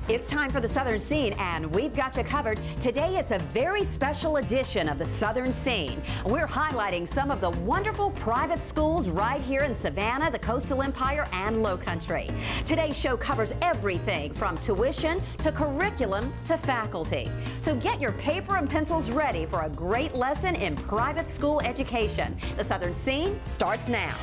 It's time for the Southern Scene, and we've got you covered. Today, it's a very special edition of the Southern Scene. We're highlighting some of the wonderful private schools right here in Savannah, the Coastal Empire, and Lowcountry. Today's show covers everything from tuition to curriculum to faculty. So get your paper and pencils ready for a great lesson in private school education. The Southern Scene starts now.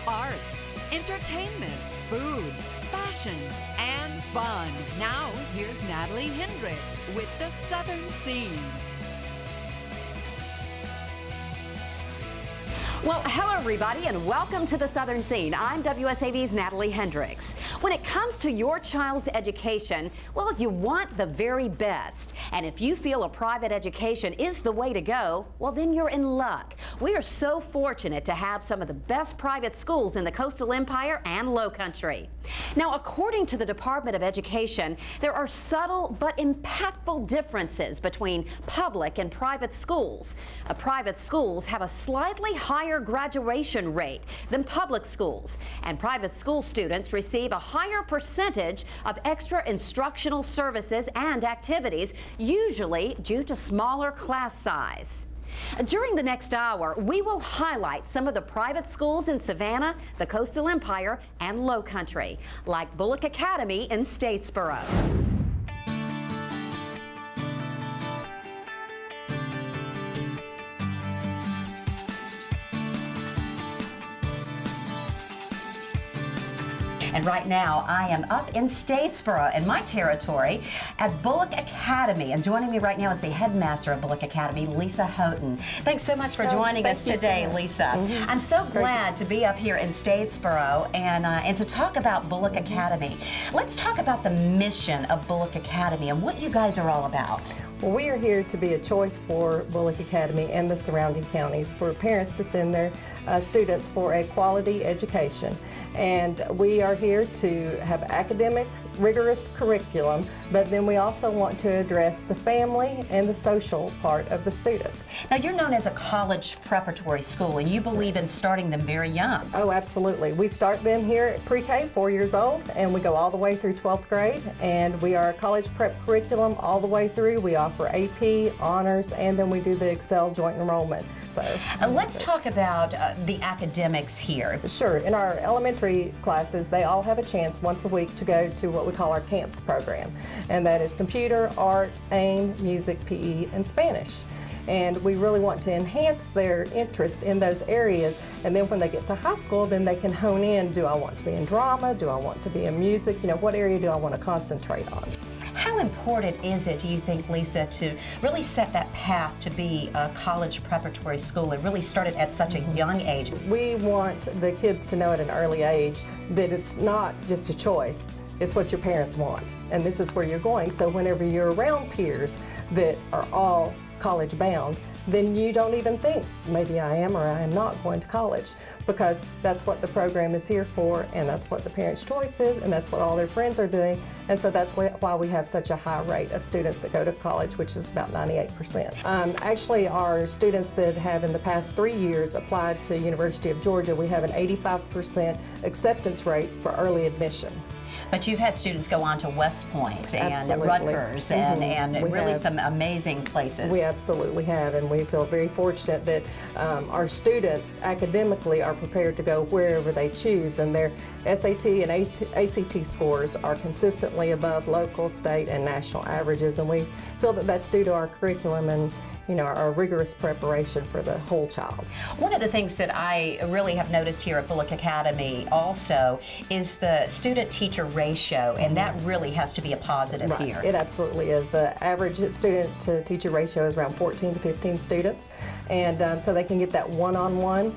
Arts, entertainment, food, fashion, and fun. Now, here's Natalie Hendricks with the Southern Scene. Well, hello everybody, and welcome to the Southern Scene. I'm WSAV's Natalie Hendricks. When it comes to your child's education, well, you want the very best. And if you feel a private education is the way to go, well, then you're in luck. We are so fortunate to have some of the best private schools in the Coastal Empire and Lowcountry. Now, according to the Department of Education, there are subtle but impactful differences between public and private schools. Private schools have a slightly higher graduation rate than public schools, and private school students receive a higher percentage of extra instructional services and activities, usually due to smaller class size. During the next hour, we will highlight some of the private schools in Savannah, the Coastal Empire, and Lowcountry, like Bullock Academy in Statesboro. And right now, I am up in Statesboro, in my territory, at Bullock Academy. And joining me right now is the headmaster of Bullock Academy, Lisa Houghton. Thanks so much for joining us today, Lisa. I'm so glad to be up here in Statesboro and to talk about Bullock Academy. Let's talk about the mission of Bullock Academy and what you guys are all about. Well, we are here to be a choice for Bullock Academy and the surrounding counties for parents to send their students for a quality education. And we are here to have academic, rigorous curriculum, but then we also want to address the family and the social part of the student. Now, you're known as a college preparatory school, and you believe in starting them very young. Oh, absolutely. We start them here at pre-K, 4 years old, and we go all the way through 12th grade, and we are a college prep curriculum all the way through. We offer AP, honors, and then we do the Excel joint enrollment. So let's talk about the academics here. Sure. In our elementary classes, they all have a chance once a week to go to what we call our CAMPS program, and that is computer, art, AIM, music, PE, and Spanish. And we really want to enhance their interest in those areas, and then when they get to high school, then they can hone in, do I want to be in drama, do I want to be in music, what area do I want to concentrate on? How important is it, do you think, Lisa, to really set that path to be a college preparatory school and really start it at such a young age? We want the kids to know at an early age that it's not just a choice, it's what your parents want, and this is where you're going. So whenever you're around peers that are all college bound, then you don't even think, maybe I am or I am not going to college, because that's what the program is here for, and that's what the parents' choice is, and that's what all their friends are doing, and so that's why we have such a high rate of students that go to college, which is about 98%. Actually, our students that have in the past 3 years applied to University of Georgia, we have an 85% acceptance rate for early admission. But you've had students go on to West Point and Absolutely. Rutgers and really some amazing places. We absolutely have, and we feel very fortunate that our students academically are prepared to go wherever they choose, and their SAT and ACT scores are consistently above local, state, and national averages, and we feel that that's due to our curriculum and our rigorous preparation for the whole child. One of the things that I really have noticed here at Bullock Academy also is the student-teacher ratio, and that really has to be a positive here. It absolutely is. The average student-to-teacher ratio is around 14 to 15 students, and so they can get that one-on-one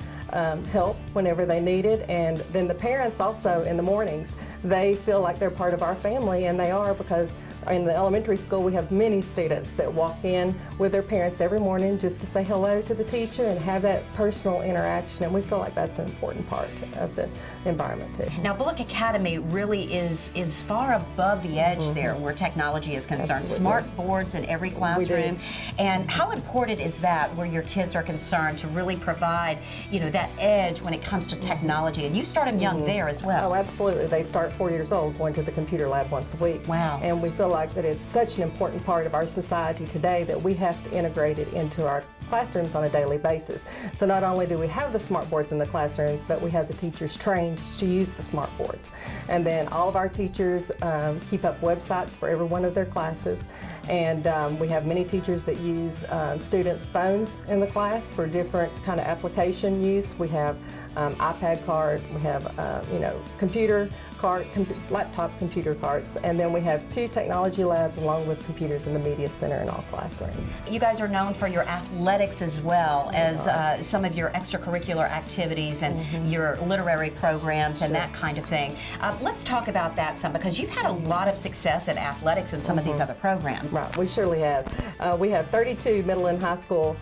help whenever they need it. And then the parents also, in the mornings, they feel like they're part of our family, and they are, because in the elementary school we have many students that walk in with their parents every morning just to say hello to the teacher and have that personal interaction, and we feel like that's an important part of the environment too. Now, Bullock Academy really is far above the edge there where technology is concerned. Absolutely. Smart boards in every classroom. And how important is that where your kids are concerned to really provide, that that edge when it comes to technology, and you start them young there as well. Oh, absolutely. They start 4 years old going to the computer lab once a week. Wow. And we feel like that it's such an important part of our society today that we have to integrate it into our classrooms on a daily basis. So not only do we have the smart boards in the classrooms, but we have the teachers trained to use the smart boards. And then all of our teachers keep up websites for every one of their classes. And we have many teachers that use students' phones in the class for different kind of application use. We have iPad card, we have computer card, laptop computer cards, and then we have 2 technology labs along with computers in the media center in all classrooms. You guys are known for your athletics as well as some of your extracurricular activities and your literary programs and that kind of thing. Let's talk about that some, because you've had a lot of success in athletics and some of these other programs. Right, we surely have. We have 32 middle and high school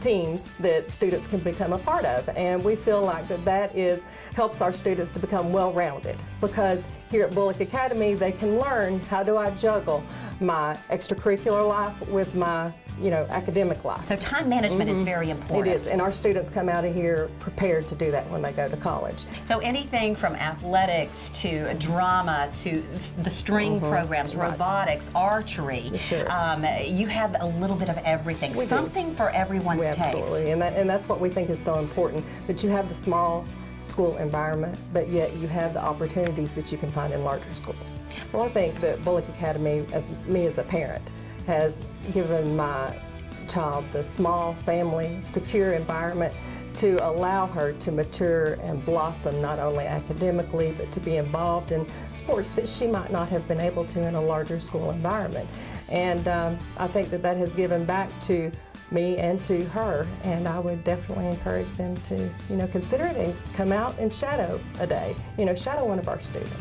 teams that students can become a part of, and we feel like that helps our students to become well-rounded, because here at Bullock Academy they can learn, how do I juggle my extracurricular life with my academic life. So time management is very important. It is, and our students come out of here prepared to do that when they go to college. So anything from athletics to drama to the string programs, robotics, archery. Sure. You have a little bit of everything. Something for everyone's taste. Absolutely, and that's what we think is so important, that you have the small school environment, but yet you have the opportunities that you can find in larger schools. Well, I think that Bullock Academy, as a parent, has given my child the small family, secure environment to allow her to mature and blossom, not only academically, but to be involved in sports that she might not have been able to in a larger school environment. And I think that has given back to me and to her, and I would definitely encourage them to, consider it and come out and shadow a day, shadow one of our students.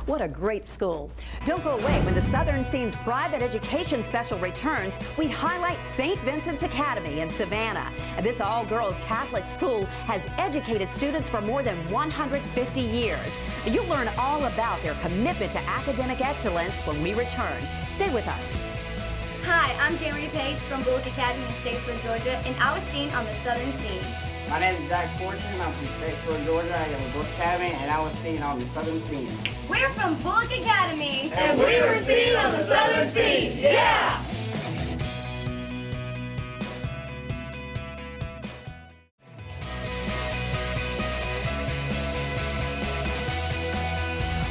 What a great school. Don't go away. When the Southern Scene's private education special returns, we highlight St. Vincent's Academy in Savannah. This all-girls Catholic school has educated students for more than 150 years. You'll learn all about their commitment to academic excellence when we return. Stay with us. Hi, I'm Jamie Page from Bullock Academy in Statesboro, Georgia, and I was seen on the Southern Scene. My name is Jack Fortune. I'm from Statesboro, Georgia. I go to Bullock Academy, and I was seen on the Southern Scene. We're from Bullock Academy, And we were seen on the Southern Scene. Yeah!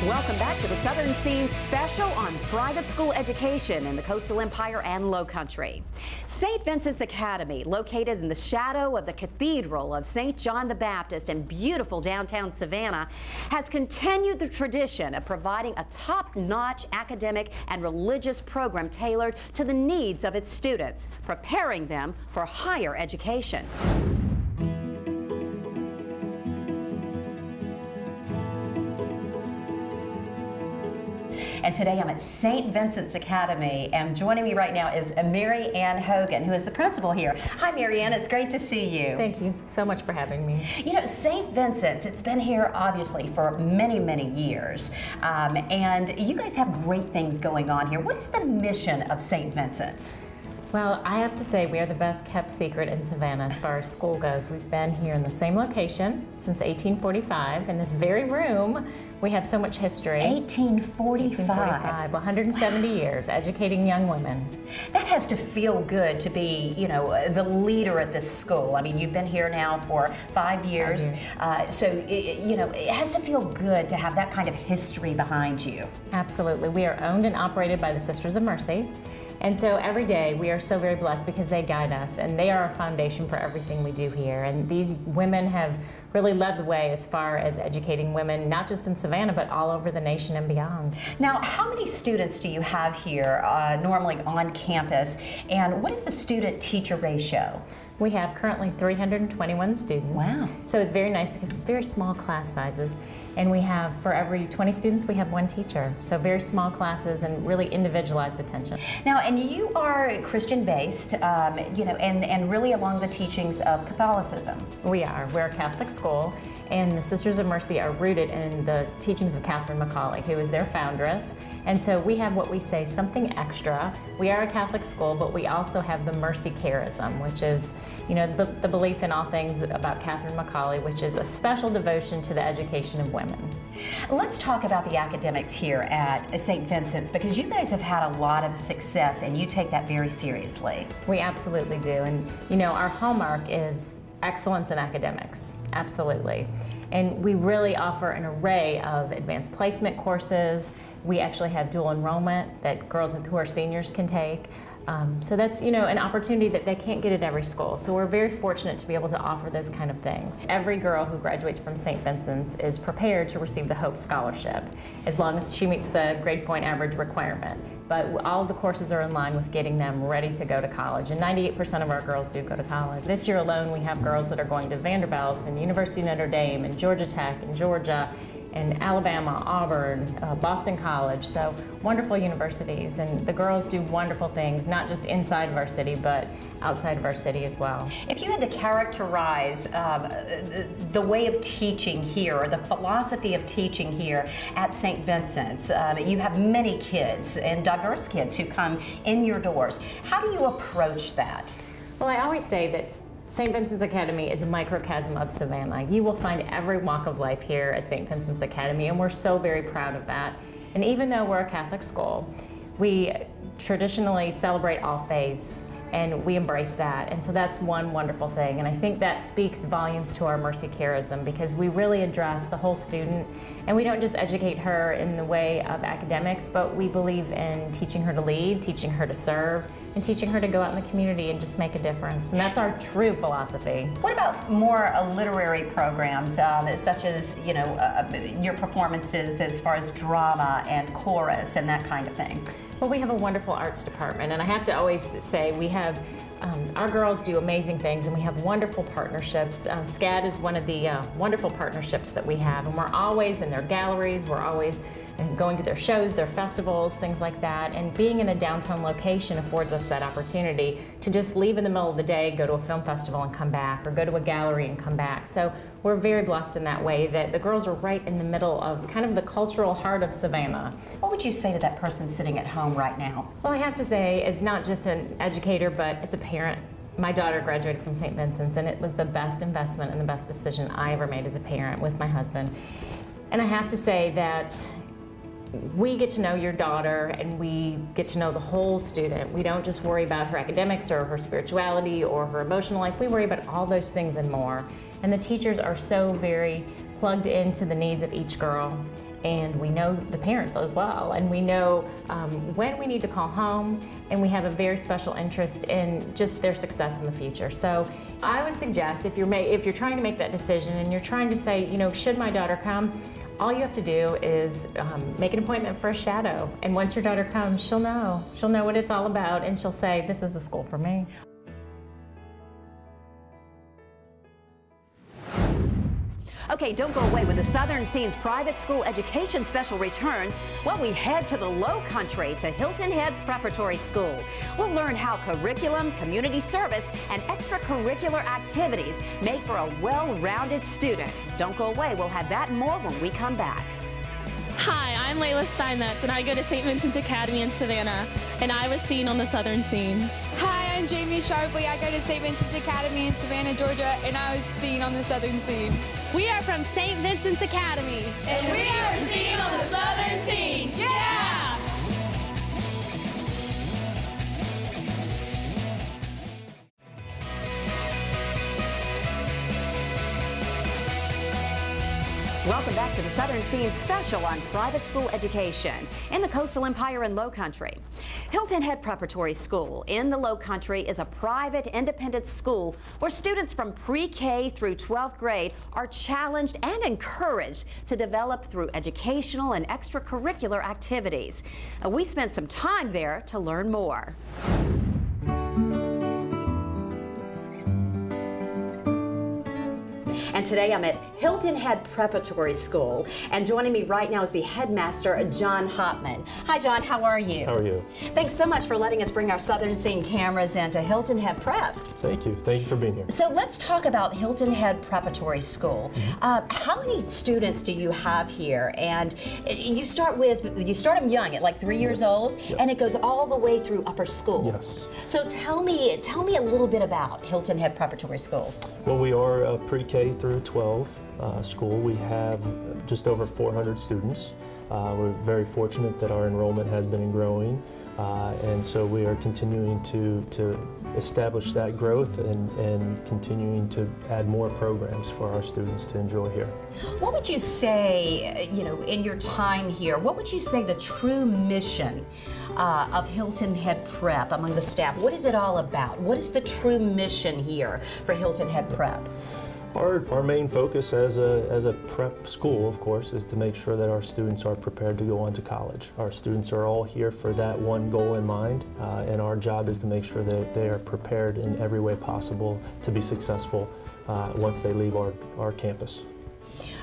Welcome back to the Southern Scene special on private school education in the Coastal Empire and Low Country. St. Vincent's Academy, located in the shadow of the Cathedral of St. John the Baptist in beautiful downtown Savannah, has continued the tradition of providing a top-notch academic and religious program tailored to the needs of its students, preparing them for higher education. And today I'm at St. Vincent's Academy, and joining me right now is Mary Ann Hogan, who is the principal here. Hi, Mary Ann, it's great to see you. Thank you so much for having me. St. Vincent's, it's been here obviously for many, many years, and you guys have great things going on here. What is the mission of St. Vincent's? Well, I have to say we are the best kept secret in Savannah as far as school goes. We've been here in the same location since 1845. In this very room, we have so much history. 1845. 170 years educating young women. That has to feel good to be, the leader at this school. I mean, you've been here now for 5 years. So, it has to feel good to have that kind of history behind you. Absolutely. We are owned and operated by the Sisters of Mercy. And so every day we are so very blessed because they guide us, and they are our foundation for everything we do here. And these women have really led the way as far as educating women, not just in Savannah, but all over the nation and beyond. Now, how many students do you have here normally on campus, and what is the student-teacher ratio? We have currently 321 students. Wow. So it's very nice because it's very small class sizes. And we have, for every 20 students, we have one teacher. So very small classes and really individualized attention. Now, and you are Christian-based, you know, and really along the teachings of Catholicism. We are. We're a Catholic school, and the Sisters of Mercy are rooted in the teachings of Catherine McAuley, who is their foundress. And so we have what we say, something extra. We are a Catholic school, but we also have the Mercy Charism, which is, you know, the belief in all things about Catherine McAuley, which is a special devotion to the education of women. Let's talk about the academics here at St. Vincent's, because you guys have had a lot of success and you take that very seriously. We absolutely do. And, you know, our hallmark is excellence in academics, absolutely. And we really offer an array of advanced placement courses. We actually have dual enrollment that girls who are seniors can take. So that's, you know, an opportunity that they can't get at every school. So we're very fortunate to be able to offer those kind of things. Every girl who graduates from St. Vincent's is prepared to receive the Hope Scholarship, as long as she meets the grade point average requirement. But all of the courses are in line with getting them ready to go to college, and 98% of our girls do go to college. This year alone, we have girls that are going to Vanderbilt and University of Notre Dame and Georgia Tech and Georgia and Alabama, Auburn, Boston College, so wonderful universities, and the girls do wonderful things, not just inside of our city, but outside of our city as well. If you had to characterize the way of teaching here, or the philosophy of teaching here at St. Vincent's, you have many kids and diverse kids who come in your doors. How do you approach that? Well, I always say that St. Vincent's Academy is a microcosm of Savannah. You will find every walk of life here at St. Vincent's Academy, and we're so very proud of that. And even though we're a Catholic school, we traditionally celebrate all faiths, and we embrace that. And so that's one wonderful thing. And I think that speaks volumes to our Mercy Charism, because we really address the whole student, and we don't just educate her in the way of academics, but we believe in teaching her to lead, teaching her to serve, and teaching her to go out in the community and just make a difference. And that's our true philosophy. What about more literary programs, such as, you know, your performances as far as drama and chorus and that kind of thing? Well, we have a wonderful arts department, and I have to always say we have, our girls do amazing things, and we have wonderful partnerships. SCAD is one of the wonderful partnerships that we have, and we're always in their galleries, we're always going to their shows, their festivals, things like that, and being in a downtown location affords us that opportunity to just leave in the middle of the day, go to a film festival and come back, or go to a gallery and come back. So we're very blessed in that way that the girls are right in the middle of kind of the cultural heart of Savannah. What would you say to that person sitting at home right now? Well, I have to say, as not just an educator, but as a parent, my daughter graduated from St. Vincent's, and it was the best investment and the best decision I ever made as a parent with my husband. And I have to say that we get to know your daughter, and we get to know the whole student. We don't just worry about her academics or her spirituality or her emotional life. We worry about all those things and more. And the teachers are so very plugged into the needs of each girl. And we know the parents as well. And we know when we need to call home. And we have a very special interest in just their success in the future. So I would suggest if you're trying to make that decision and you're trying to say, you know, should my daughter come? All you have to do is make an appointment for a shadow. And once your daughter comes, she'll know. She'll know what it's all about, and she'll say, this is the school for me. Okay, don't go away. When the Southern Scene's private school education special returns, well, we head to the Low Country to Hilton Head Preparatory School. We'll learn how curriculum, community service, and extracurricular activities make for a well-rounded student. Don't go away. We'll have that and more when we come back. Hi, I'm Layla Steinmetz, and I go to St. Vincent's Academy in Savannah, and I was seen on the Southern Scene. Hi, I'm Jamie Sharpley. I go to St. Vincent's Academy in Savannah, Georgia, and I was seen on the Southern Scene. We are from St. Vincent's Academy. And we are seen on the Southern Scene. Yeah! Welcome back to the Southern Scene special on private school education in the Coastal Empire and Low Country. Hilton Head Preparatory School in the Low Country is a private independent school where students from pre-K through 12th grade are challenged and encouraged to develop through educational and extracurricular activities. We spent some time there to learn more. and today I'm at Hilton Head Preparatory School. And joining me right now is the headmaster, John Hopman. Hi, John. How are you? How are you? Thanks so much for letting us bring our Southern Scene cameras into Hilton Head Prep. Thank you. Thank you for being here. So let's talk about Hilton Head Preparatory School. How many students do you have here? And you start them young at like 3 years old, and it goes all the way through upper school. Yes. So tell me a little bit about Hilton Head Preparatory School. Well, we are a pre-K through 12 school. We have just over 400 students. We're very fortunate that our enrollment has been growing, and so we are continuing to establish that growth and continuing to add more programs for our students to enjoy here. What would you say, in your time here, what would you say the true mission of Hilton Head Prep among the staff? What is it all about? What is the true mission here for Hilton Head Prep? Our main focus as a prep school, of course, is to make sure that our students are prepared to go on to college. Our students are all here for that one goal in mind, and our job is to make sure that they are prepared in every way possible to be successful once they leave our campus.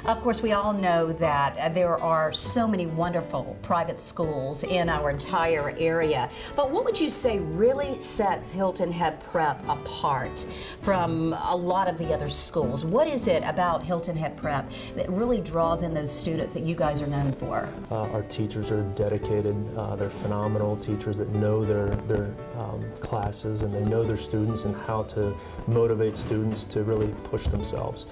Of course, we all know that there are so many wonderful private schools in our entire area. But what would you say really sets Hilton Head Prep apart from a lot of the other schools? What is it about Hilton Head Prep that really draws in those students that you guys are known for? Our teachers are dedicated. They're phenomenal teachers that know their classes, and they know their students and how to motivate students to really push themselves.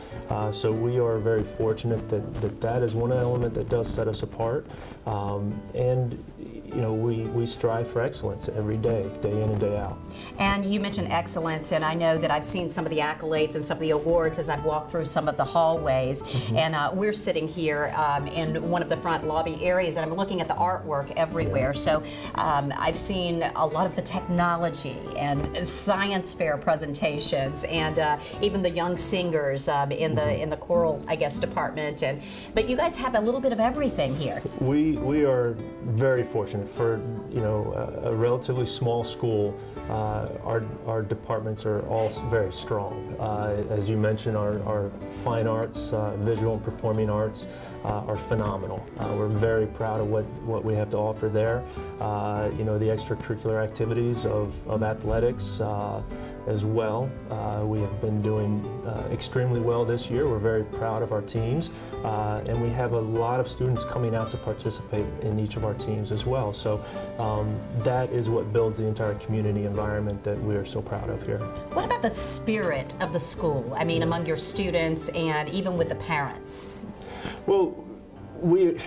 So we are very fortunate that is one element that does set us apart, and we strive for excellence every day, day in and day out. And you mentioned excellence, and I know that I've seen some of the accolades and some of the awards as I've walked through some of the hallways, and we're sitting here in one of the front lobby areas, and I'm looking at the artwork everywhere. So I've seen a lot of the technology and science fair presentations, and even the young singers in the choral, I guess, department. But you guys have a little bit of everything here. We are very fortunate for a relatively small school. Our departments are all very strong. As you mentioned, our fine arts, visual and performing arts are phenomenal. We're very proud of what we have to offer there. The extracurricular activities of athletics as well. We have been doing extremely well this year. We're very proud of our teams, and we have a lot of students coming out to participate in each of our teams as well. So that is what builds the entire community environment that we are so proud of here. What about the spirit of the school? I mean, among your students and even with the parents? Well, we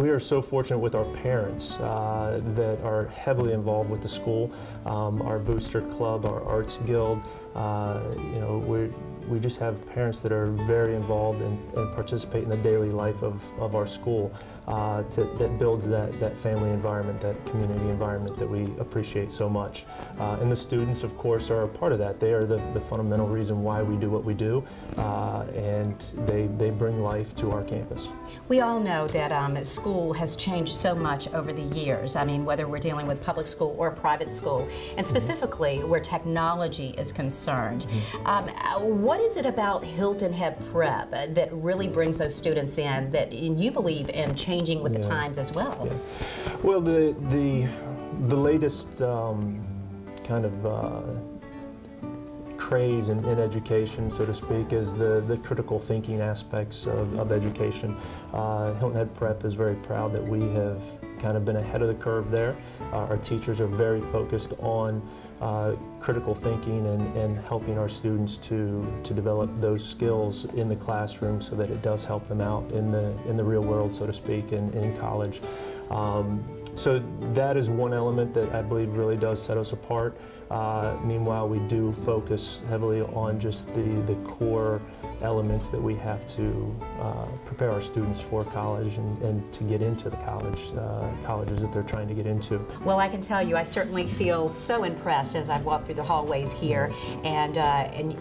are so fortunate with our parents that are heavily involved with the school. Our booster club, our arts guild, we just have parents that are very involved and participate in the daily life of our school that builds that family environment, that community environment that we appreciate so much. And the students, of course, are a part of that. They are the fundamental reason why we do what we do, and they bring life to our campus. We all know that school has changed so much over the years. I mean, whether we're dealing with public school or private school, and specifically where technology is concerned. What is it about Hilton Head Prep that really brings those students in that you believe in changing with the times as well? Yeah. Well, the latest kind of craze in education, so to speak, is the critical thinking aspects of education. Hilton Head Prep is very proud that we have kind of been ahead of the curve there. Our teachers are very focused on critical thinking and helping our students to develop those skills in the classroom so that it does help them out in the real world, so to speak, in college. So that is one element that I believe really does set us apart. Meanwhile, we do focus heavily on just the core elements that we have to prepare our students for college and to get into the colleges that they're trying to get into. Well, I can tell you, I certainly feel so impressed as I've walked through the hallways here, and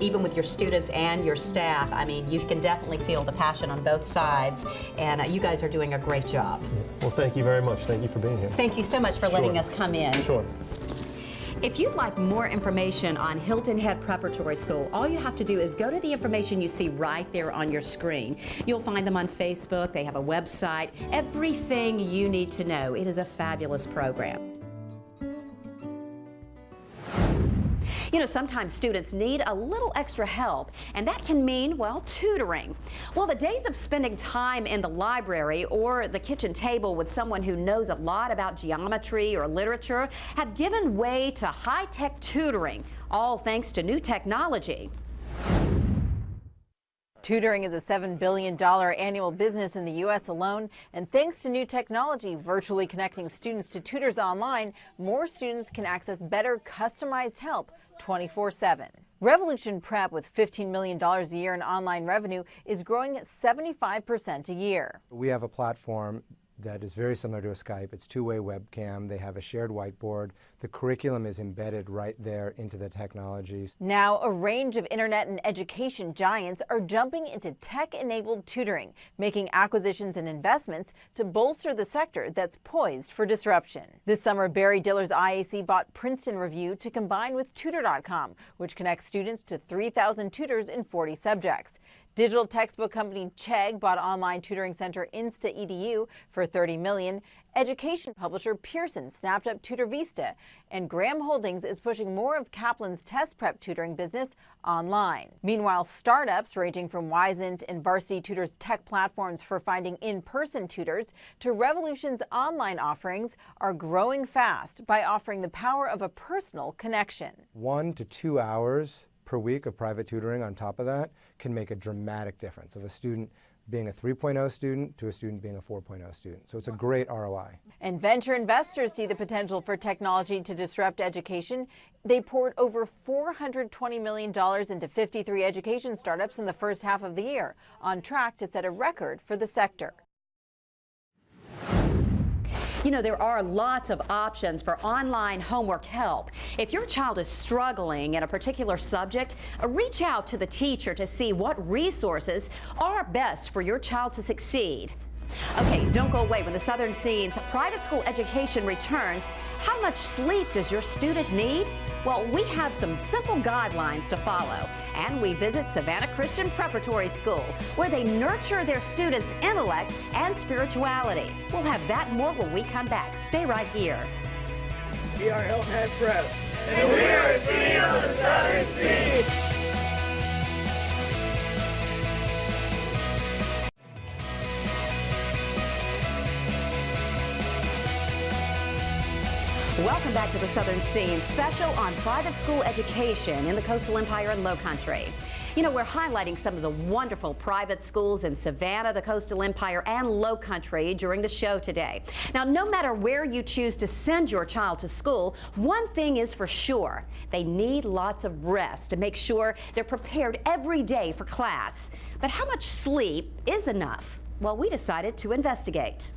even with your students and your staff, I mean, you can definitely feel the passion on both sides, and you guys are doing a great job. Well, thank you very much. Thank you for being here. Thank you so much for letting us come in. Sure. If you'd like more information on Hilton Head Preparatory School, all you have to do is go to the information you see right there on your screen. You'll find them on Facebook. They have a website. Everything you need to know. It is a fabulous program. You know, sometimes students need a little extra help, and that can mean, well, tutoring. Well, the days of spending time in the library or the kitchen table with someone who knows a lot about geometry or literature have given way to high-tech tutoring, all thanks to new technology. Tutoring is a $7 billion annual business in the U.S. alone, and thanks to new technology virtually connecting students to tutors online, more students can access better customized help 24/7. Revolution Prep, with $15 million a year in online revenue, is growing at 75% a year. We have a platform that is very similar to a Skype. It's two-way webcam. They have a shared whiteboard. The curriculum is embedded right there into the technologies. Now, a range of internet and education giants are jumping into tech-enabled tutoring, making acquisitions and investments to bolster the sector that's poised for disruption. This summer, Barry Diller's IAC bought Princeton Review to combine with Tutor.com, which connects students to 3,000 tutors in 40 subjects. Digital textbook company Chegg bought online tutoring center Insta.edu for $30 million. Education publisher Pearson snapped up Tutor Vista, and Graham Holdings is pushing more of Kaplan's test prep tutoring business online. Meanwhile, startups ranging from Wyzant and Varsity Tutors tech platforms for finding in-person tutors to Revolution's online offerings are growing fast by offering the power of a personal connection. 1 to 2 hours per week of private tutoring on top of that can make a dramatic difference of a student being a 3.0 student to a student being a 4.0 student. So it's a great ROI. And venture investors see the potential for technology to disrupt education. They poured over $420 million into 53 education startups in the first half of the year, on track to set a record for the sector. You know, there are lots of options for online homework help. If your child is struggling in a particular subject, reach out to the teacher to see what resources are best for your child to succeed. Okay, don't go away. When the Southern Scene's private school education returns, how much sleep does your student need? Well, we have some simple guidelines to follow, and we visit Savannah Christian Preparatory School, where they nurture their students' intellect and spirituality. We'll have that and more when we come back. Stay right here. We are Hilton Head Prep. And we are a city on the Southern Scene. Welcome back to the Southern Scene, special on private school education in the Coastal Empire and Low Country. You know, we're highlighting some of the wonderful private schools in Savannah, the Coastal Empire, and Low Country during the show today. Now, no matter where you choose to send your child to school, one thing is for sure: they need lots of rest to make sure they're prepared every day for class. But how much sleep is enough? Well, we decided to investigate.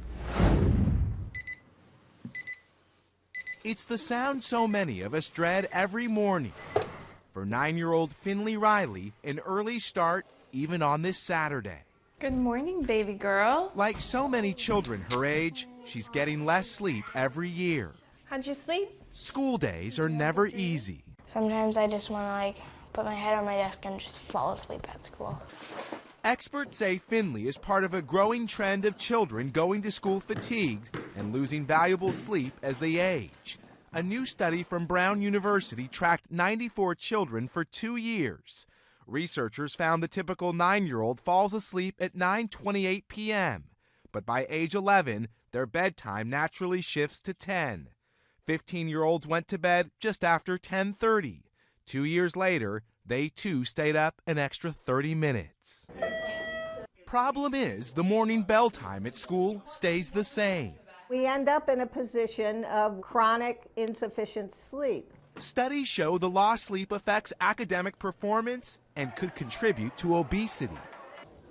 It's the sound so many of us dread every morning. For 9-year-old Finley Riley, an early start even on this Saturday. Good morning, baby girl. Like so many children her age, she's getting less sleep every year. How'd you sleep? School days are never easy. Sometimes I just want to put my head on my desk and just fall asleep at school. Experts say Finley is part of a growing trend of children going to school fatigued and losing valuable sleep as they age. A new study from Brown University tracked 94 children for 2 years. Researchers found the typical 9-year-old falls asleep at 9:28 p.m., but by age 11, their bedtime naturally shifts to 10. 15-year-olds went to bed just after 10:30. 2 years later, they too stayed up an extra 30 minutes. Problem is, the morning bell time at school stays the same. We end up in a position of chronic insufficient sleep. Studies show the lost sleep affects academic performance and could contribute to obesity.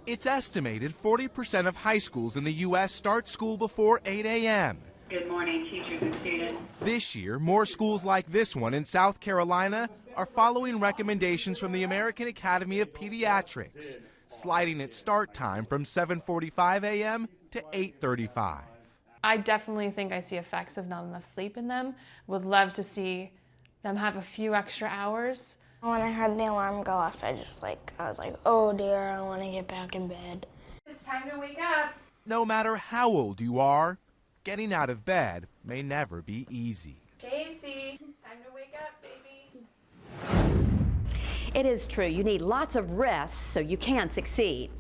It's estimated 40% of high schools in the U.S. start school before 8 a.m. Good morning, teachers and students. This year, more schools like this one in South Carolina are following recommendations from the American Academy of Pediatrics, sliding its start time from 7:45 a.m. to 8:35. I definitely think I see effects of not enough sleep in them. Would love to see them have a few extra hours. When I heard the alarm go off, I was like, oh dear, I want to get back in bed. It's time to wake up. No matter how old you are, getting out of bed may never be easy. Casey, time to wake up, baby. It is true. You need lots of rest so you can succeed.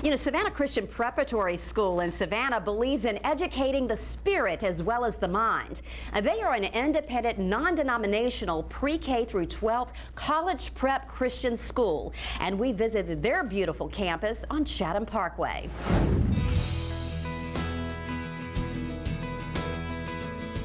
You know, Savannah Christian Preparatory School in Savannah believes in educating the spirit as well as the mind. They are an independent, non-denominational pre-K through 12th college prep Christian school, and we visited their beautiful campus on Chatham Parkway.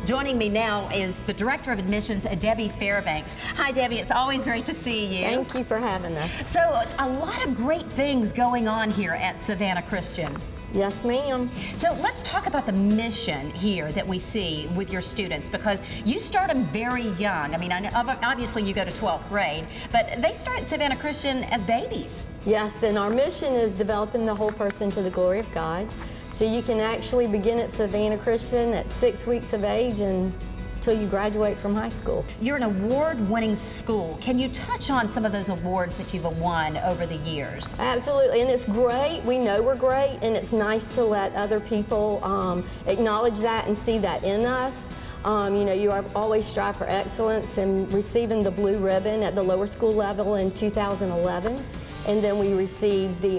Joining me now is the Director of Admissions, Debbie Fairbanks. Hi, Debbie. It's always great to see you. Thank you for having us. So, a lot of great things going on here at Savannah Christian. Yes, ma'am. So let's talk about the mission here that we see with your students, because you start them very young. I mean, obviously you go to 12th grade, but they start at Savannah Christian as babies. Yes, and our mission is developing the whole person to the glory of God. So you can actually begin at Savannah Christian at 6 weeks of age until you graduate from high school. You're an award-winning school. Can you touch on some of those awards that you've won over the years? Absolutely, and it's great. We know we're great, and it's nice to let other people acknowledge that and see that in us. You know, you always strive for excellence, and receiving the blue ribbon at the lower school level in 2011, and then we received the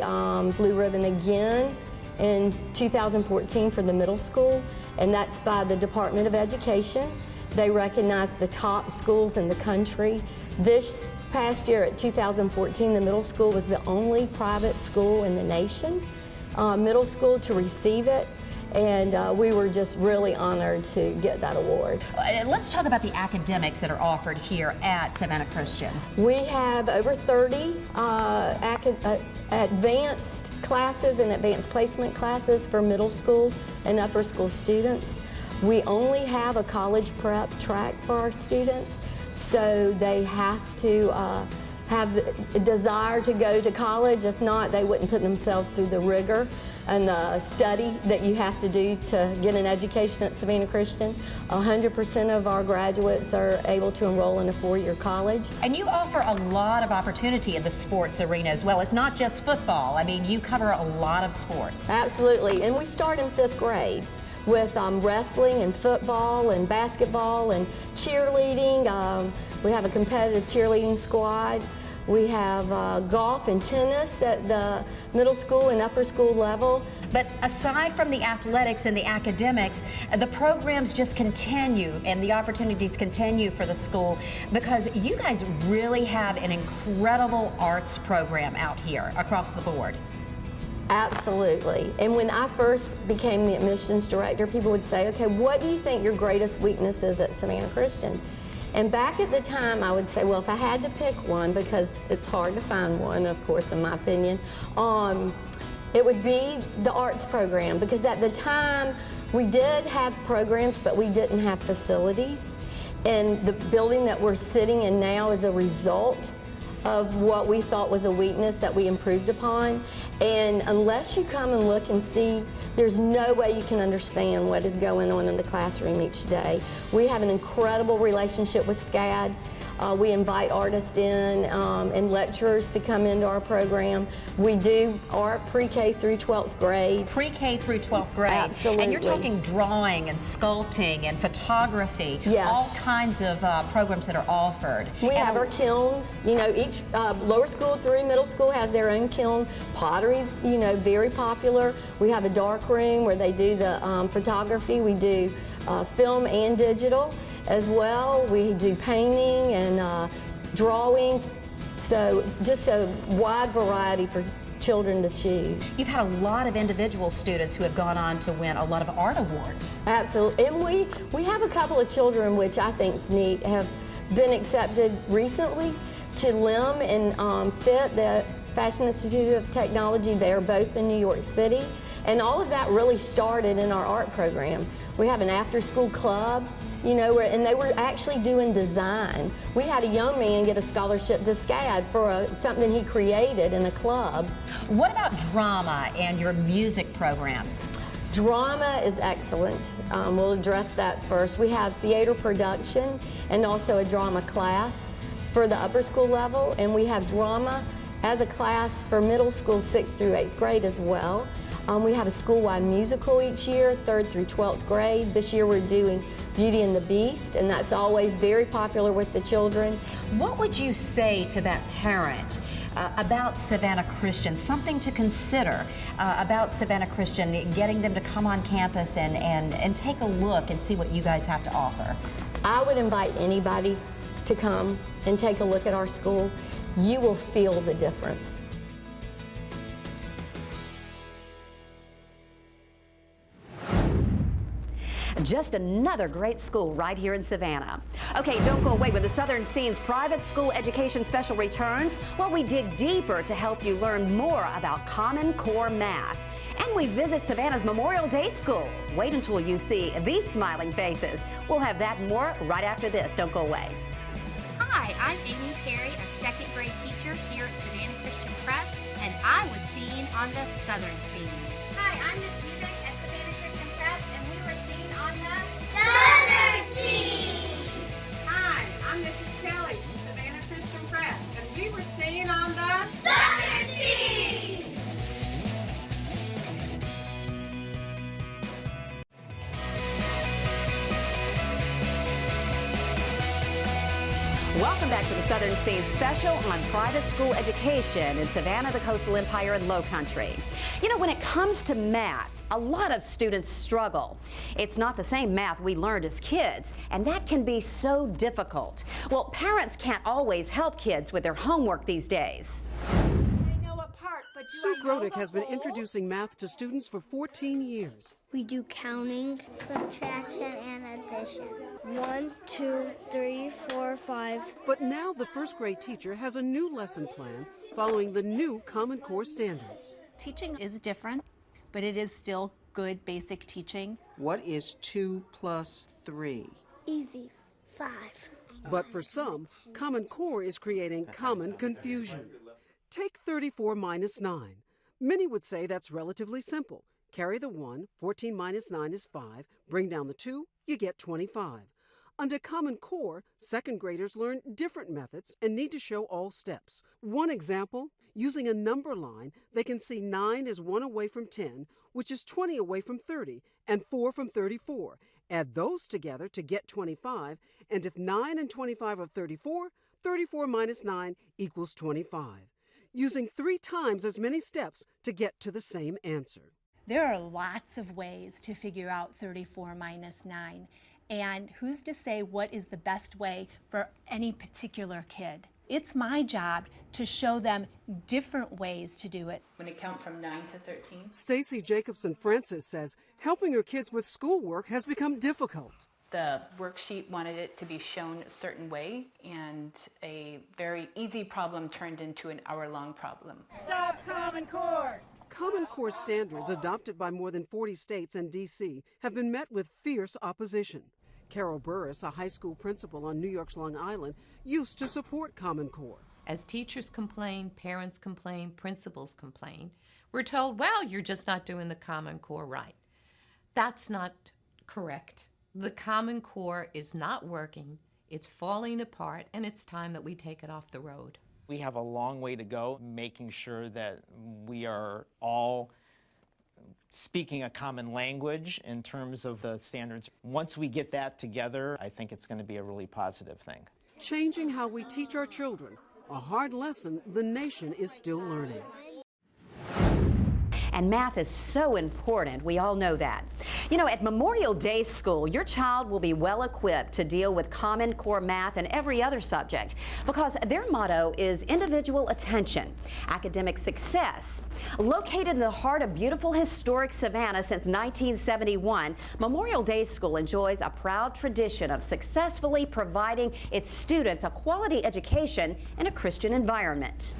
blue ribbon again in 2014 for the middle school, and that's by the Department of Education. They recognize the top schools in the country. This past year at 2014, the middle school was the only private school in the nation, middle school to receive it, and we were just really honored to get that award. Let's talk about the academics that are offered here at Savannah Christian. We have over 30 advanced classes and advanced placement classes for middle school and upper school students. We only have a college prep track for our students, so they have to have the desire to go to college. If not, they wouldn't put themselves through the rigor and the study that you have to do to get an education at Savannah Christian. 100% of our graduates are able to enroll in a 4-year college. And you offer a lot of opportunity in the sports arena as well. It's not just football. I mean, you cover a lot of sports. Absolutely, and we start in 5th grade with wrestling and football and basketball and cheerleading. We have a competitive cheerleading squad. We have golf and tennis at the middle school and upper school level. But aside from the athletics and the academics, the programs just continue and the opportunities continue for the school, because you guys really have an incredible arts program out here across the board. Absolutely. And when I first became the admissions director, people would say, okay, what do you think your greatest weakness is at Savannah Christian? And back at the time, I would say, well, if I had to pick one, because it's hard to find one, of course, in my opinion, it would be the arts program, because at the time, we did have programs, but we didn't have facilities. And the building that we're sitting in now is a result of what we thought was a weakness that we improved upon. And unless you come and look and see, there's no way you can understand what is going on in the classroom each day. We have an incredible relationship with SCAD. We invite artists in and lecturers to come into our program. We do art pre-K through 12th grade. Pre-K through 12th grade. Absolutely. And you're talking drawing and sculpting and photography. Yes. All kinds of programs that are offered. We have our kilns. You know, each lower school through middle school has their own kiln. Pottery's, you know, very popular. We have a dark room where they do the photography. We do film and digital as well. We do painting and drawings, so just a wide variety for children to choose. You've had a lot of individual students who have gone on to win a lot of art awards. Absolutely, and we have a couple of children, which I think is neat, have been accepted recently to LIM and FIT, the Fashion Institute of Technology. They are both in New York City, and all of that really started in our art program. We have an after-school club, you know, and they were actually doing design. We had a young man get a scholarship to SCAD for something he created in a club. What about drama and your music programs? Drama is excellent. We'll address that first. We have theater production and also a drama class for the upper school level, and we have drama as a class for middle school 6th through 8th grade as well. We have a school-wide musical each year, 3rd through 12th grade. This year we're doing Beauty and the Beast, and that's always very popular with the children. What would you say to that parent about Savannah Christian, something to consider about Savannah Christian, getting them to come on campus and take a look and see what you guys have to offer? I would invite anybody to come and take a look at our school. You will feel the difference. Just another great school right here in Savannah. Okay, don't go away. When the Southern Scene's private school education special returns, well, we dig deeper to help you learn more about Common Core math. And we visit Savannah's Memorial Day School. Wait until you see these smiling faces. We'll have that and more right after this. Don't go away. Hi, I'm Amy Carey, a second grade teacher here at Savannah Christian Prep, and I was seen on the Southern Scene. Hi, I'm Miss Music at Savannah Christian Prep, and we were seen on the Southern Scene. Hi, I'm Mrs. Kelly from Savannah Christian Prep, and we were seen on the Southern Scene. Welcome back to the Southern Scene special on private school education in Savannah, the Coastal Empire, and Low Country. You know, when it comes to math, a lot of students struggle. It's not the same math we learned as kids, and that can be so difficult. Well, parents can't always help kids with their homework these days. Sue Grodick has been introducing math to students for 14 years. We do counting, subtraction, and addition. 1, 2, 3, 4, 5. But now the first grade teacher has a new lesson plan following the new Common Core standards. Teaching is different, but it is still good basic teaching. What is 2 plus 3? Easy, 5. But for some, Common Core is creating common confusion. Take 34 minus 9. Many would say that's relatively simple. Carry the 1, 14 minus 9 is 5, bring down the 2, you get 25. Under Common Core, second graders learn different methods and need to show all steps. One example, using a number line, they can see 9 is 1 away from 10, which is 20 away from 30, and 4 from 34. Add those together to get 25, and if 9 and 25 are 34, 34 minus 9 equals 25. Using 3 times as many steps to get to the same answer. There are lots of ways to figure out 34 minus 9, and who's to say what is the best way for any particular kid? It's my job to show them different ways to do it. When it count from 9 to 13? Stacy Jacobson Francis says helping her kids with schoolwork has become difficult. The worksheet wanted it to be shown a certain way, and a very easy problem turned into an hour-long problem. Stop Common Core! Common Core standards adopted by more than 40 states and D.C. have been met with fierce opposition. Carol Burris, a high school principal on New York's Long Island, used to support Common Core. As teachers complain, parents complain, principals complain, we're told, well, you're just not doing the Common Core right. That's not correct. The Common Core is not working, it's falling apart, and it's time that we take it off the road. We have a long way to go making sure that we are all speaking a common language in terms of the standards. Once we get that together, I think it's going to be a really positive thing. Changing how we teach our children, a hard lesson the nation is still learning. And math is so important. We all know that. You know, at Memorial Day School, your child will be well equipped to deal with Common Core math and every other subject because their motto is individual attention, academic success. Located in the heart of beautiful historic Savannah since 1971, Memorial Day School enjoys a proud tradition of successfully providing its students a quality education in a Christian environment.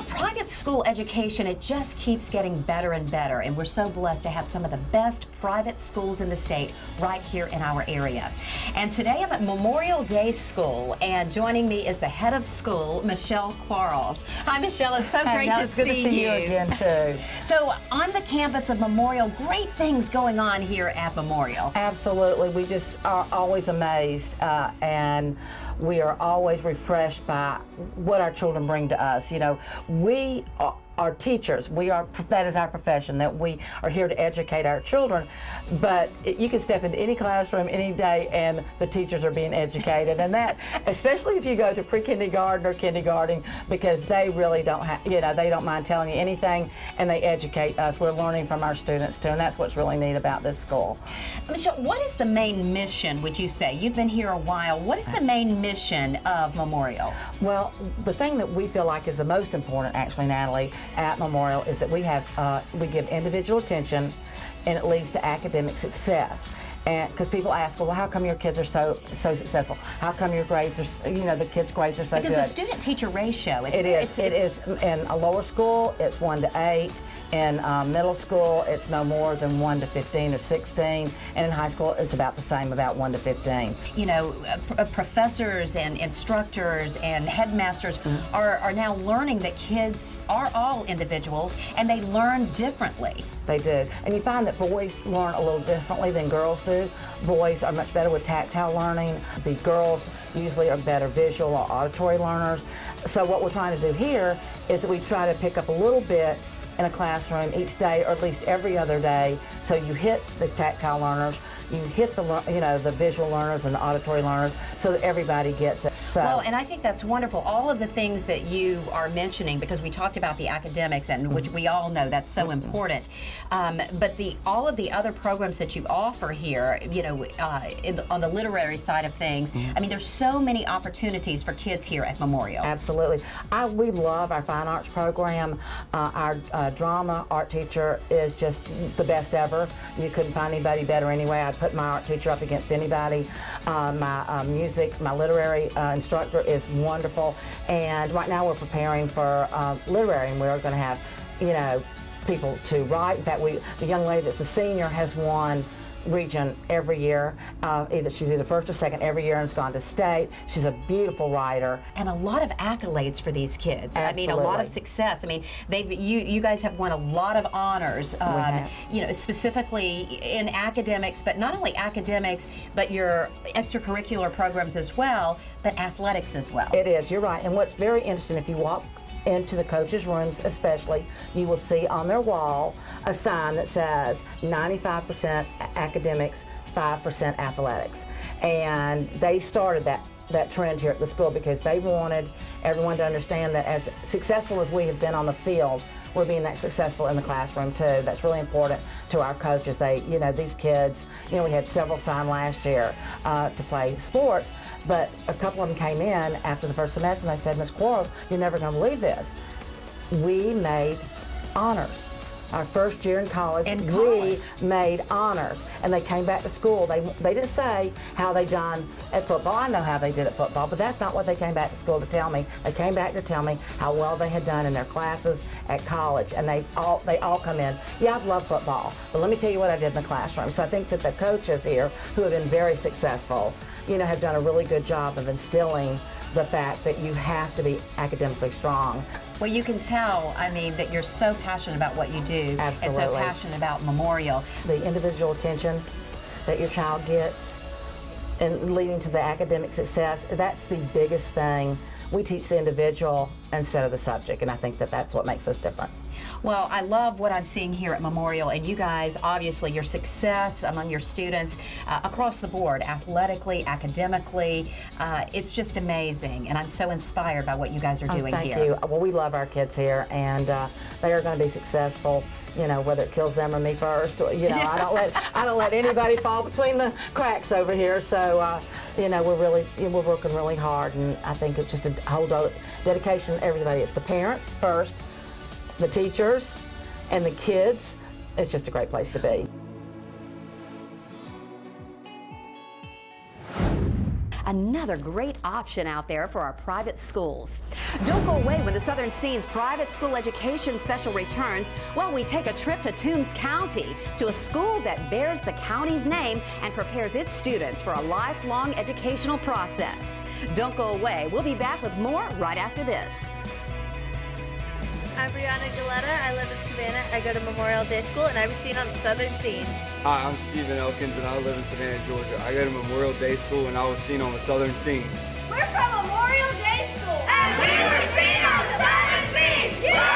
know, private school education, it just keeps getting better and better, and we're so blessed to have some of the best private schools in the state right here in our area. And today I'm at Memorial Day School, and joining me is the head of school, Michelle Quarles. Hi, Michelle. It's so great to It's good to see you again, too. So, on the campus of Memorial, great things going on here at Memorial. Absolutely. We just are always amazed, and we are always refreshed by what our children bring to us. You know, we are teachers. That is our profession, that we are here to educate our children. But you can step into any classroom any day and the teachers are being educated. And that, especially if you go to pre-kindergarten or kindergarten, because they really don't have, you know, they don't mind telling you anything, and they educate us. We're learning from our students too, and that's what's really neat about this school. Michelle, what is the main mission, would you say? You've been here a while. What is the main mission of Memorial? Well, the thing that we feel like is the most important, actually, Natalie, at Memorial is that we give individual attention, and it leads to academic success. And because people ask, well, how come your kids are so successful? How come your grades are, you know, the kids' grades are so good? Because the student-teacher ratio, it is. In a lower school, it's 1 to 8. In middle school, it's no more than 1 to 15 or 16. And in high school, it's about the same, about 1 to 15. You know, professors and instructors and headmasters are now learning that kids are all individuals, and they learn differently. They do. And you find that boys learn a little differently than girls do. Boys are much better with tactile learning. The girls usually are better visual or auditory learners. So what we're trying to do here is that we try to pick up a little bit in a classroom each day, or at least every other day. So you hit the tactile learners, you hit the visual learners and the auditory learners, so that everybody gets it. So, well, and I think that's wonderful. All of the things that you are mentioning, because we talked about the academics, and which we all know that's so important. But all of the other programs that you offer here, you know, on the literary side of things, I mean, there's so many opportunities for kids here at Memorial. Absolutely. We love our fine arts program. Our drama art teacher is just the best ever. You couldn't find anybody better anyway. I'd put my art teacher up against anybody. My music, my literary instructor is wonderful. And right now we're preparing for literary, and we're going to have, you know, people to write. In fact, the young lady that's a senior has won region every year. She's either first or second every year and has gone to state. She's a beautiful writer. And a lot of accolades for these kids. Absolutely. I mean, a lot of success. I mean, you guys have won a lot of honors, you know, specifically in academics, but not only academics, but your extracurricular programs as well, but athletics as well. It is, you're right. And what's very interesting, if you walk into the coaches' rooms especially, you will see on their wall a sign that says 95% academics, 5% athletics. And they started that trend here at the school because they wanted everyone to understand that as successful as we have been on the field, we're being that successful in the classroom too. That's really important to our coaches. You know, these kids, you know, we had several sign last year to play sports, but a couple of them came in after the first semester and they said, Ms. Quarles, you're never going to believe this. We made honors. Our first year in college, we made honors, and they came back to school. They didn't say how they done at football. I know how they did at football, but that's not what they came back to school to tell me. They came back to tell me how well they had done in their classes at college, and they all come in. Yeah, I've loved football, but let me tell you what I did in the classroom. So I think that the coaches here, who have been very successful, you know, have done a really good job of instilling the fact that you have to be academically strong. Well, you can tell, I mean, that you're so passionate about what you do. Absolutely. And so passionate about Memorial. The individual attention that your child gets and leading to the academic success, that's the biggest thing. We teach the individual instead of the subject, and I think that that's what makes us different. Well, I love what I'm seeing here at Memorial, and you guys, obviously, your success among your students across the board, athletically, academically, it's just amazing, and I'm so inspired by what you guys are doing here. Thank you. Well, we love our kids here, and they are going to be successful, you know, whether it kills them or me first. You know, I don't let anybody fall between the cracks over here, so, you know, we're working really hard, and I think it's just a whole dedication to everybody. It's the parents first, the teachers, and the kids. It's just a great place to be. Another great option out there for our private schools. Don't go away when the Southern Scene's private school education special returns while we take a trip to Toombs County to a school that bears the county's name and prepares its students for a lifelong educational process. Don't go away. We'll be back with more right after this. I'm Brianna Galetta. I live in Savannah. I go to Memorial Day School, and I was seen on the Southern Scene. Hi, I'm Stephen Elkins, and I live in Savannah, Georgia. I go to Memorial Day School, and I was seen on the Southern Scene. We're from Memorial Day School, and we were seen on the Southern Scene! Yeah!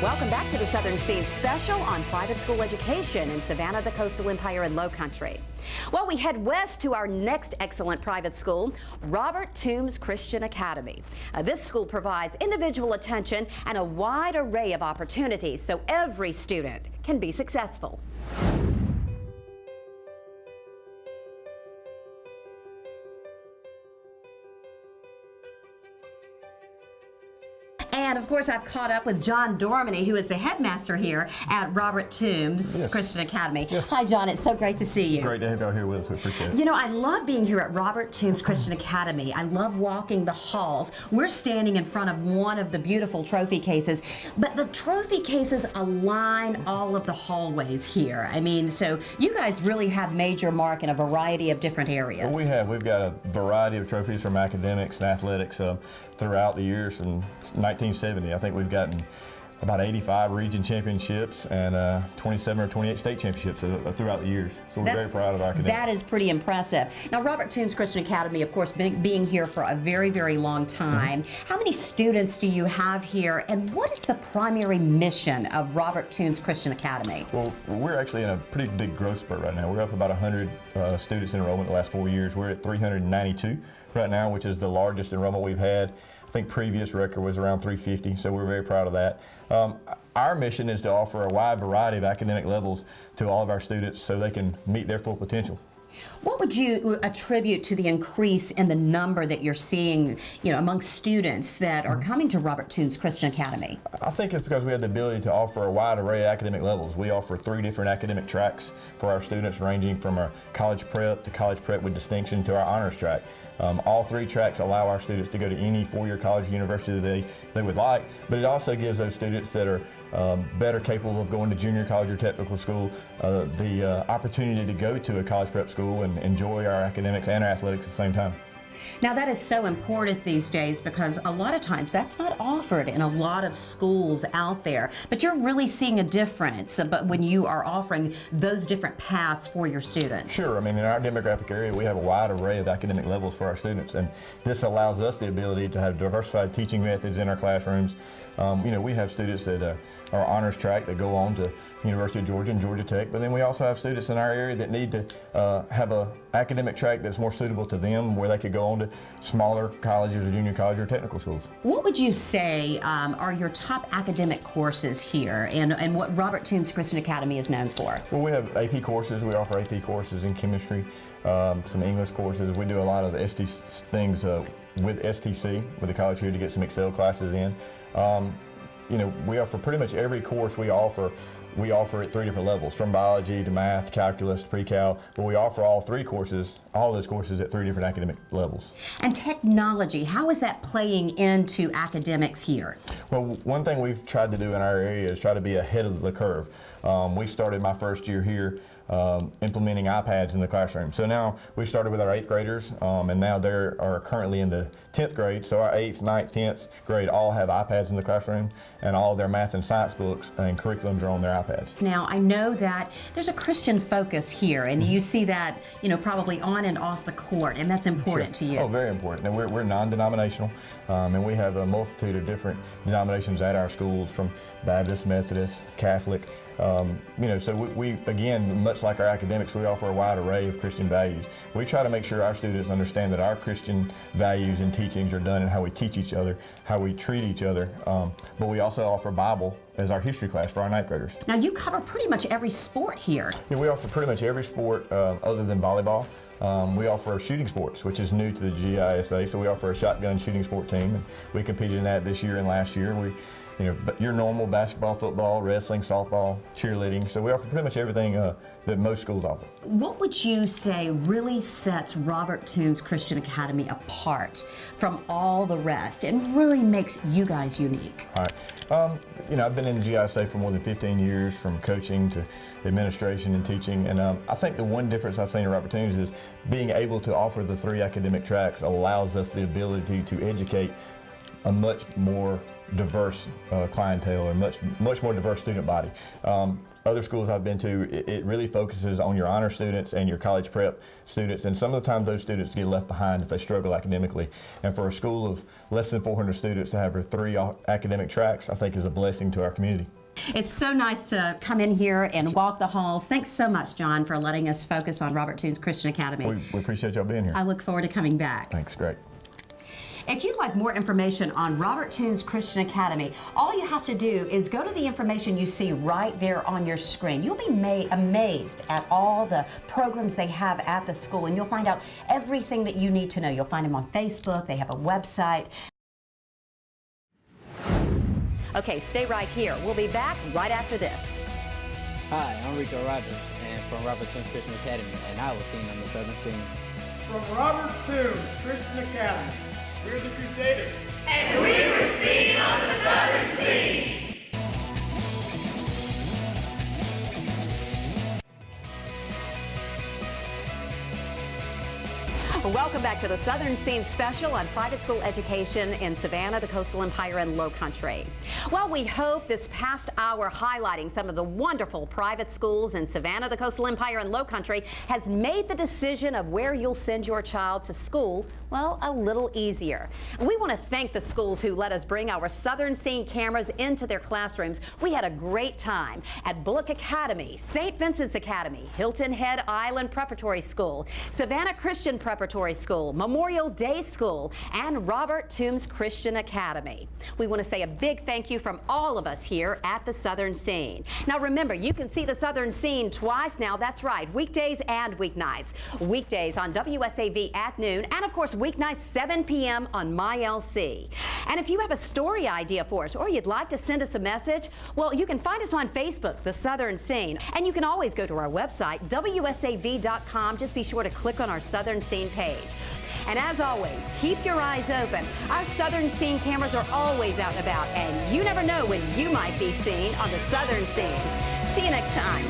Welcome back to the Southern Scene special on private school education in Savannah, the Coastal Empire, and Low Country. Well, we head west to our next excellent private school, Robert Toombs Christian Academy. This school provides individual attention and a wide array of opportunities so every student can be successful. And of course, I've caught up with John Dorminey, who is the headmaster here at Robert Toombs Christian Academy. Hi, John. It's so great to see you. Great to have you out here with us. We appreciate it. You know, I love being here at Robert Toombs Christian Academy. I love walking the halls. We're standing in front of one of the beautiful trophy cases, but the trophy cases align all of the hallways here. I mean, so you guys really have made your mark in a variety of different areas. Well, we have. We've got a variety of trophies from academics and athletics throughout the years from 1970. I think we've gotten about 85 region championships and 27 or 28 state championships throughout the years. So we're very proud of our academics. That is pretty impressive. Now, Robert Toombs Christian Academy, of course, being here for a very, very long time. How many students do you have here, and what is the primary mission of Robert Toombs Christian Academy? Well, we're actually in a pretty big growth spurt right now. We're up about 100 students in enrollment the last 4 years. We're at 392 right now, which is the largest enrollment we've had. I think previous record was around 350, so we're very proud of that. Our mission is to offer a wide variety of academic levels to all of our students so they can meet their full potential. What would you attribute to the increase in the number that you're seeing, among students that are coming to Robert Toombs Christian Academy? I think it's because we have the ability to offer a wide array of academic levels. We offer 3 different academic tracks for our students, ranging from our college prep to college prep with distinction to our honors track. All 3 tracks allow our students to go to any 4-year college or university they would like, but it also gives those students that are better capable of going to junior college or technical school the opportunity to go to a college prep school and enjoy our academics and our athletics at the same time. Now, that is so important these days because a lot of times that's not offered in a lot of schools out there. But you're really seeing a difference when you are offering those different paths for your students. Sure. I mean, in our demographic area, we have a wide array of academic levels for our students, and this allows us the ability to have diversified teaching methods in our classrooms. We have students that are honors track that go on to University of Georgia and Georgia Tech, but then we also have students in our area that need to have a academic track that's more suitable to them, where they could go on to smaller colleges or junior college or technical schools. What would you say are your top academic courses here and what Robert Toombs Christian Academy is known for? Well, we have AP courses. We offer AP courses in chemistry, some English courses. We do a lot of the things with STC, with the college here, to get some Excel classes in. We offer pretty much every course we offer at 3 different levels, from biology to math, calculus, pre-cal, but we offer all those courses at 3 different academic levels. And technology, how is that playing into academics here? Well, one thing we've tried to do in our area is try to be ahead of the curve. We started my first year here implementing iPads in the classroom. So now we started with our 8th graders, and now they are currently in the 10th grade. So our 8th, 9th, 10th grade all have iPads in the classroom, and all their math and science books and curriculums are on their iPads. Now, I know that there's a Christian focus here, and you see that, probably on and off the court, and that's important to you. Oh, very important. And we're non-denominational, and we have a multitude of different denominations at our schools, from Baptist, Methodist, Catholic. So we again, much like our academics, we offer a wide array of Christian values. We try to make sure our students understand that our Christian values and teachings are done in how we teach each other, how we treat each other, but we also offer Bible as our history class for our 9th graders. Now, you cover pretty much every sport here. Yeah, we offer pretty much every sport other than volleyball. We offer shooting sports, which is new to the GISA, so we offer a shotgun shooting sport team, and we competed in that this year and last year. your normal basketball, football, wrestling, softball, cheerleading. So we offer pretty much everything that most schools offer. What would you say really sets Robert Toombs Christian Academy apart from all the rest and really makes you guys unique? All right. I've been in the GISA for more than 15 years, from coaching to administration and teaching, and I think the one difference I've seen at Robert Toombs is being able to offer the 3 academic tracks allows us the ability to educate a much more diverse clientele, or much more diverse student body. Other schools I've been to, it really focuses on your honor students and your college prep students, and some of the time those students get left behind if they struggle academically. And for a school of less than 400 students to have 3 academic tracks, I think is a blessing to our community. It's so nice to come in here and walk the halls. Thanks so much, John, for letting us focus on Robert Toombs Christian Academy. We appreciate y'all being here. I look forward to coming back. Thanks, great. If you'd like more information on Robert Toombs Christian Academy, all you have to do is go to the information you see right there on your screen. You'll be amazed at all the programs they have at the school, and you'll find out everything that you need to know. You'll find them on Facebook. They have a website. Okay, stay right here. We'll be back right after this. Hi, I'm Rico Rogers, and from Robert Toombs Christian Academy, and I was seen on the Southern Scene. From Robert Toombs Christian Academy, we're the Crusaders. And we were seen on the Southern Scene. Welcome back to the Southern Scene special on private school education in Savannah, the Coastal Empire, and Low Country. Well, we hope this past hour highlighting some of the wonderful private schools in Savannah, the Coastal Empire, and Low Country has made the decision of where you'll send your child to school, well, a little easier. We want to thank the schools who let us bring our Southern Scene cameras into their classrooms. We had a great time at Bullock Academy, St. Vincent's Academy, Hilton Head Island Preparatory School, Savannah Christian Preparatory School, Memorial Day School, and Robert Toombs Christian Academy. We want to say a big thank you from all of us here at the Southern Scene. Now remember, you can see the Southern Scene twice now. That's right, weekdays and weeknights. Weekdays on WSAV at noon, and of course weeknights 7 p.m. on MyLC. And if you have a story idea for us, or you'd like to send us a message, well, you can find us on Facebook, the Southern Scene, and you can always go to our website, WSAV.com. Just be sure to click on our Southern Scene page. And as always, keep your eyes open. Our Southern Scene cameras are always out and about, and you never know when you might be seen on the Southern Scene. See you next time.